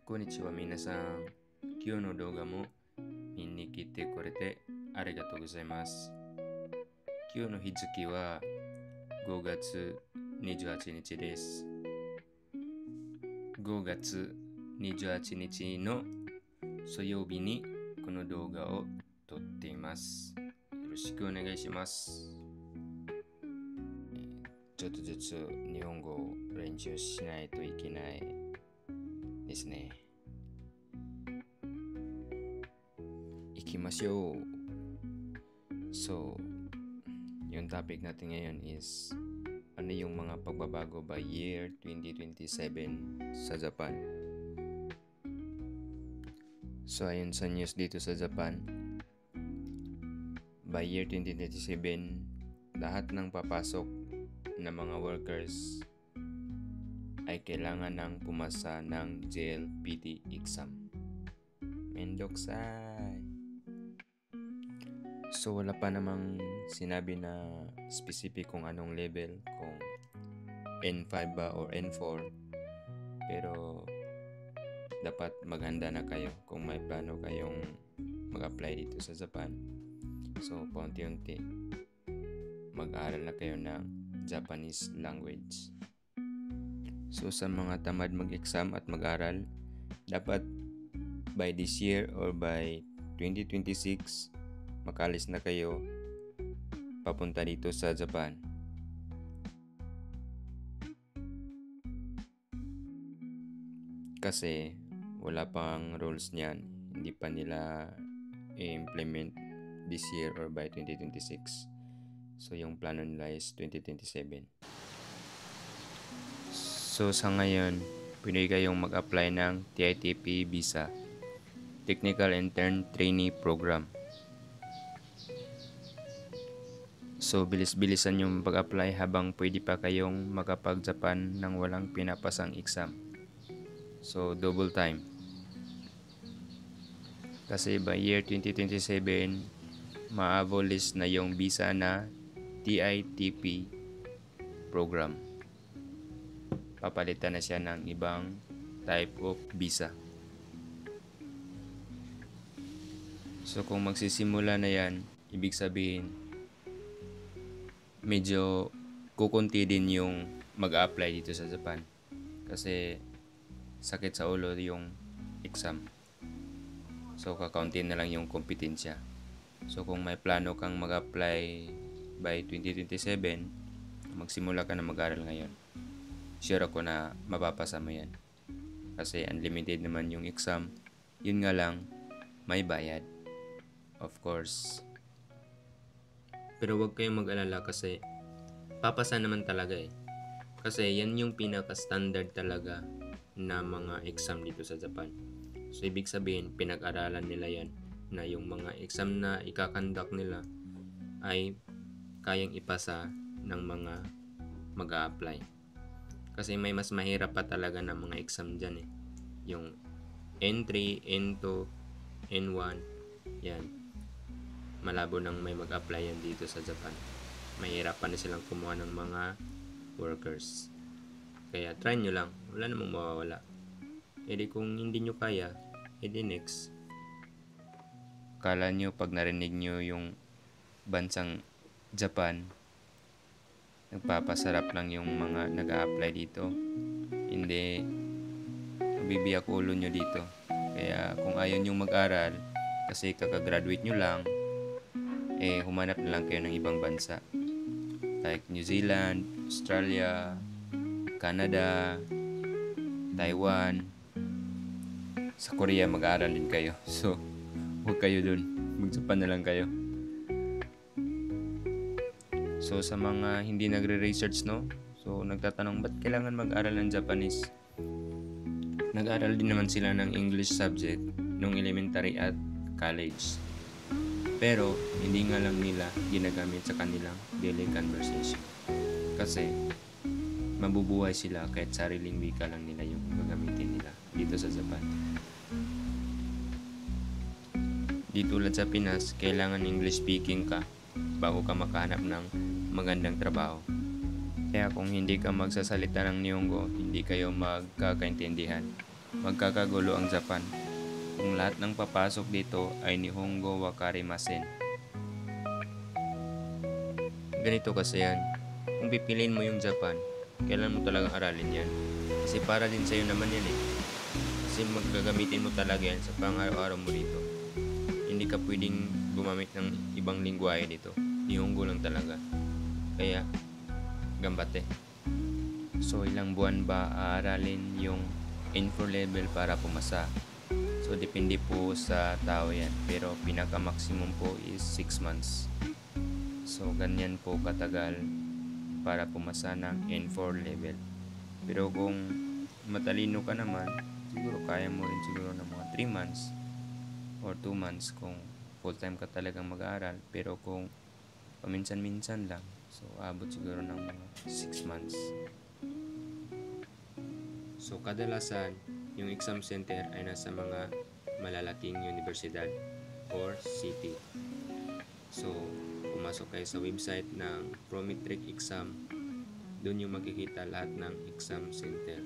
Konnichiwa minasan. Kyou no douga mo minni kitte korete arigatou gozaimasu. Kyou no hizuki wa 5月28日です。5月28日の水曜日にこの動画を撮っています。よろしくお願いします。ちょっとずつ日本語を練習しないといけないですね。行きましょう。So, yung topic natin ngayon is ano yung mga pagbabago by year 2027 sa Japan. So, ayun sa news dito sa Japan, by year 2027, lahat ng papasok na mga workers ay kailangan ng pumasa ng JLPT exam. Mendoksay! So wala pa namang sinabi na specific kung anong level, kung N5 ba or N4, pero dapat maghanda na kayo kung may plano kayong mag-apply dito sa Japan. So paunti-unti mag-aaral na kayo ng Japanese language. So sa mga tamad mag-exam at mag-aral, dapat by this year or by 2026 makalis na kayo papunta dito sa Japan. Kasi wala pang rules niyan, hindi pa nila i-implement this year or by 2026. So yung plano nila is 2027. So sa ngayon, pwede kayong mag-apply ng TITP visa, Technical Intern Trainee Program. So bilis-bilisan yung pag-apply habang pwede pa kayong makapag-Japan nang walang pinapasang exam. So double time. Kasi by year 2027, ma-abolish na yung visa na TITP program. Papalitan na siya ng ibang type of visa. So kung magsisimula na yan, ibig sabihin medyo kukunti din yung mag-apply dito sa Japan. Kasi sakit sa ulo yung exam. So kakaunti na lang yung kompetensya. So kung may plano kang mag-apply by 2027, magsimula ka na mag-aral ngayon. Sure ako na mapapasa mo yan. Kasi unlimited naman yung exam. Yun nga lang, may bayad. Of course. Pero wag kayong mag-alala kasi papasa naman talaga eh. Kasi yan yung pinaka-standard talaga na mga exam dito sa Japan. So ibig sabihin, pinag-aralan nila yan na yung mga exam na ikakandak nila ay kayang ipasa ng mga mag-a-apply. Kasi may mas mahirap pa talaga na mga exam dyan eh. Yung N3, N2, N1, yan. Malabo nang may mag-apply yan dito sa Japan. Mahirapan na silang kumuha ng mga workers. Kaya try nyo lang. Wala namang mawawala. Edi kung hindi nyo kaya, edi next. Kala nyo pag narinig nyo yung bansang Japan, nagpapasarap lang yung mga nag-a-apply dito. Hindi, mabibiyak ulo nyo dito. Kaya kung ayaw nyo mag-aral, kasi kakagraduate nyo lang, humanap na lang kayo ng ibang bansa. Like New Zealand, Australia, Canada, Taiwan. Sa Korea mag-aaral din kayo. So, huwag kayo dun. Mag-Japan na lang kayo. So sa mga hindi nagre-research, no? So nagtatanong, ba't kailangan mag-aral ng Japanese? Nag-aral din naman sila ng English subject nung elementary at college. Pero hindi nga lang nila ginagamit sa kanilang daily conversation. Kasi mabubuhay sila kahit sariling wika lang nila yung gagamitin nila dito sa Japan. Dito ulit sa Pinas, kailangan English speaking ka bago ka makahanap ng magandang trabaho. Kaya kung hindi ka magsasalita ng Nihongo, hindi kayo magkakaintindihan. magkakagulo ang Japan kung lahat ng papasok dito ay Nihongo Wakarimasen. Ganito kasi yan. Kung pipiliin mo yung Japan, kailan mo talagang aralin yan? Kasi para din sa'yo naman yan eh. Kasi magagamitin mo talaga yan sa pang-araw-araw mo dito. Hindi ka pwedeng gumamit ng ibang lingwahe dito. Nihongo lang talaga. Kaya, gambate. So, ilang buwan ba aaralin yung N4 level para pumasa? So, depende po sa tao yan. Pero, pinaka-maximum po is 6 months. So, ganyan po katagal para pumasa ng N4 level. Pero kung matalino ka naman, siguro kaya mo rin siguro ng mga 3 months or 2 months kung full-time ka talagang mag-aaral. Pero kung paminsan-minsan lang, so abot siguro ng mga 6 months. So, kadalasan, yung exam center ay nasa mga malalaking universidad or city. So, pumasok kayo sa website ng Prometric Exam, doon yung makikita lahat ng exam center.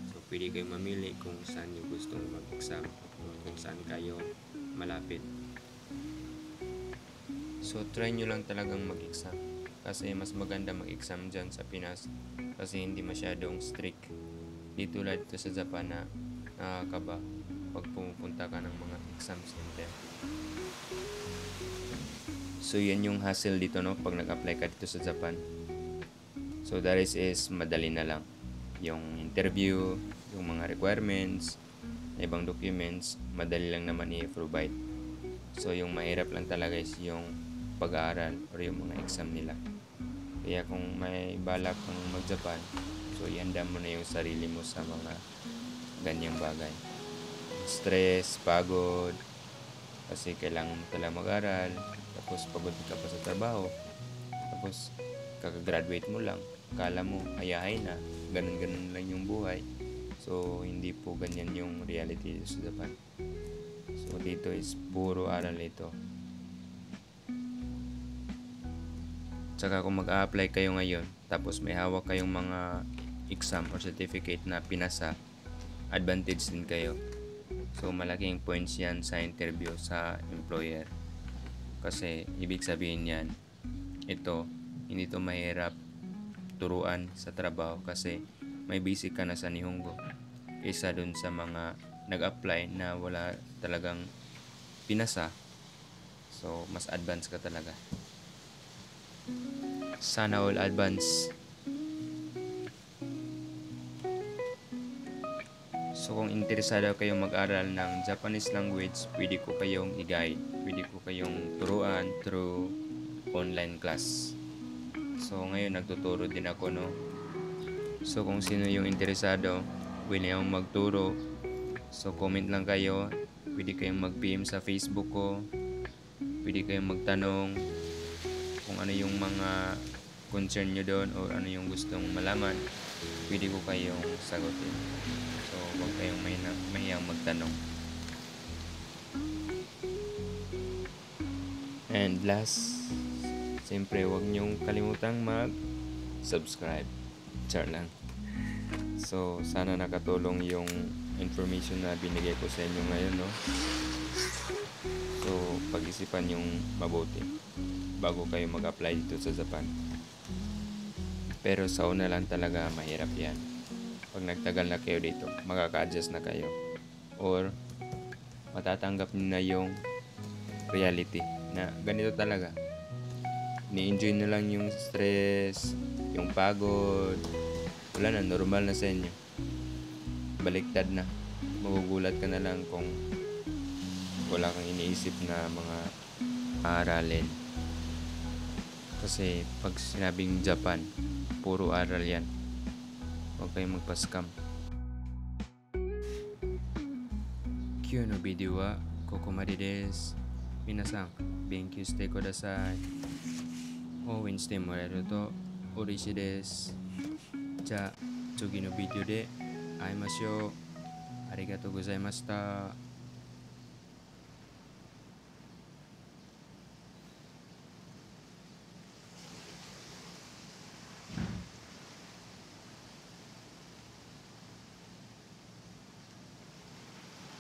So, pwede kayong mamili kung saan yung gustong mag-exam o kung saan kayo malapit. So, try nyo lang talagang mag-exam kasi mas maganda mag-exam dyan sa Pinas kasi hindi masyadong strict. Di tulad dito sa Japan na nakakaba pag pumupunta ka ng mga exam center. So, yan yung hassle dito, no? Pag nag-apply ka dito sa Japan. So, the rest is madali na lang. Yung interview, yung mga requirements, ibang documents, madali lang naman i-provide. So, yung mahirap lang talaga is yung pag-aaral or yung mga exam nila. Kaya kung may balak kang mag-Japan, so ihanda mo na yung sarili mo sa mga ganyang bagay. Stress, pagod, kasi kailangan mo talaga mag-aral, tapos pagod ka pa sa trabaho, tapos kakagraduate mo lang, kala mo hayahay na, ganun-ganun lang yung buhay. So, hindi po ganyan yung reality dito sa Japan. So, dito is puro aral ito. Tsaka kung mag-a-apply kayo ngayon, tapos may hawak kayong mga exam or certificate na pinasa, advantage din kayo. So, malaking points yan sa interview sa employer. Kasi, ibig sabihin yan, ito, hindi to mahirap turuan sa trabaho kasi may basic ka na sa Nihongo. Kaysa dun sa mga nag-apply na wala talagang pinasa. So, mas advance ka talaga. Sana all advance. So kung interesado kayong mag-aral ng Japanese language, pwede ko kayong i-guide. Pwede ko kayong turuan through online class. So ngayon nagtuturo din ako, no? So kung sino yung interesado, pwede akong magturo. So comment lang kayo. Pwede kayong mag-PM sa Facebook ko. Pwede kayong magtanong kung ano yung mga concern nyo doon o ano yung gustong malaman, pwede ko kayong sagutin. So, huwag kayong mahiyang magtanong. And last, siyempre huwag nyong kalimutang mag-subscribe. Char lang. So, sana nakatulong yung information na binigay ko sa inyo ngayon, no? So, pag-isipan yung mabuti bago kayo mag-apply dito sa Japan. Pero sa una lang talaga mahirap yan. Pag nagtagal na kayo dito, makaka-adjust na kayo. Or matatanggap nyo na yung reality na ganito talaga. Ni-enjoy na lang yung stress, yung pagod. Wala na, normal na sa inyo. Baliktad na. Magugulat ka na lang kung wala kang iniisip na mga aralin. Kasi pag sinabing Japan, puro aral yan. Huwag kayong magpa-scam. Kyo no video wa kokomari desu. Minasan, benkyou shite kudasai. Owen shite moraeru to urishii desu. Ja, 次のビデオで会いましょう。ありがとうございました。